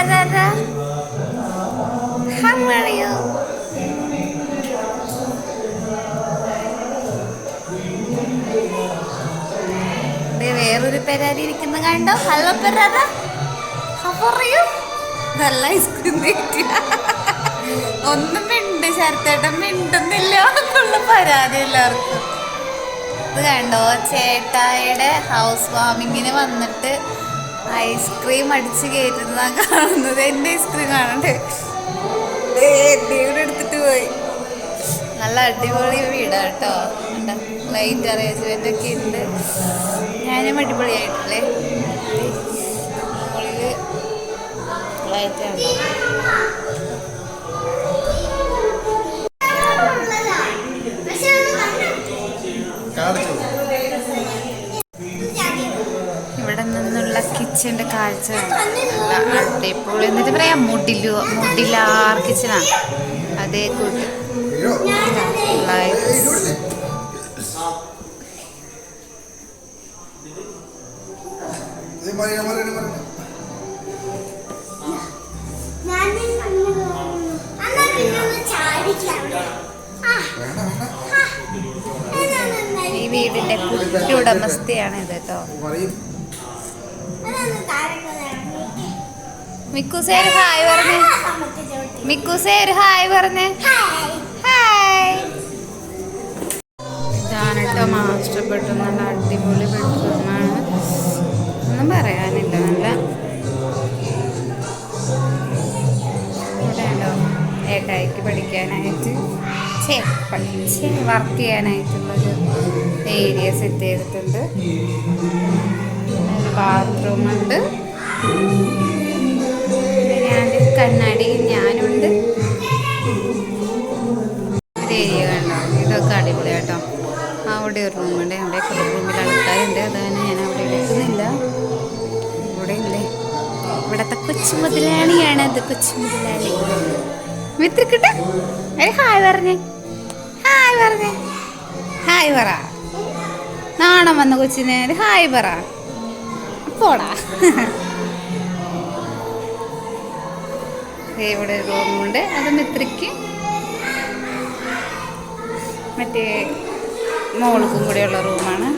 Perara. How are you? വേറൊരു പെരാരി ഇരിക്കുന്ന കണ്ടോ. ഹലോ പെരാര. How are you? നല്ല ഐസ്ക്രീം കിട്ടിയ ഒന്നും മിണ്ട് ശരത്തേട്ടൻ മിണ്ടുന്നില്ല എന്നുള്ള പരാതി എല്ലാവർക്കും. ഇത് കണ്ടോ, ചേട്ടായിയുടെ ഹൗസ് വാമിങ്ങിന് വന്നിട്ട് ഐസ്ക്രീം അടിച്ച് കയറ്റുന്നതാ കാണുന്നത്. എൻ്റെ ഐസ്ക്രീം കാണണ്ടേ, എടുത്തിട്ട് പോയി. നല്ല അടിപൊളി വീടാണ് കേട്ടോ. ലൈറ്റ് അറേഞ്ച്മെൻ്റ് ഒക്കെ ഉണ്ട്. ഞാനും അടിപൊളിയായിട്ടില്ലേ, മുകളിൽ ലൈറ്റാണ്. ഇവിടെ നിന്നുള്ള കിച്ചൻ്റെ കാഴ്ച അടിപൊളി. എന്നിട്ട് പറയാം മുടിലാർ കിച്ചനാണ്. അതേ കൂട്ട് ഈ വീടിന്റെ കുട്ടി ഉടമസ്ഥയാണ് ഇത് കേട്ടോ. മിക്കുസേര് ഹായ് പറഞ്ഞേ. മിക്കുസേര് ഹായ് പറഞ്ഞേ. ഹായ്. ഇതാണ് കേട്ടോ മാസ്റ്റർ ബെഡ്റൂം. നല്ല അടിപൊളി ബെഡ്റൂമാണ്, ഒന്നും പറയാനില്ല. നല്ല ഇവിടെ ഉണ്ടോ ഏട്ടായിക്ക് പഠിക്കാനായിട്ട് പഠിച്ച് വർക്ക് ചെയ്യാനായിട്ടുള്ളൊരു ഏരിയ സെറ്റ് ചെയ്തിട്ടുണ്ട്. ബാത്റൂമുണ്ട്, കണ്ണാടി ഞാനുണ്ട്. ഒരു ഏരിയ കണ്ടോ, ഇതൊക്കെ അടിപൊളി കേട്ടോ. അവിടെ ഒരു റൂമുണ്ട്, അവിടെയൊക്കെ റൂമിൽ ആൾക്കാരുണ്ട്. അതാണ് ഞാൻ അവിടെ എടുക്കുന്നില്ല. ഇവിടെ ഇല്ലേ, ഇവിടത്തെ കൊച്ചു മുതലാളിയാണ് അത്. കൊച്ചു മുതലാളി മിത്രക്കിട്ട ഹായ് പറഞ്ഞേ. ഹായ് പറഞ്ഞേ. ഹായ് പറ. നാണം വന്ന കൊച്ചിനെ ഹായ് പറ. പോടാ. ഇവിടെ റൂമുണ്ട്, അത് മിത്രയ്ക്ക് മറ്റേ മോൾക്കും കൂടെയുള്ള റൂമാണ്.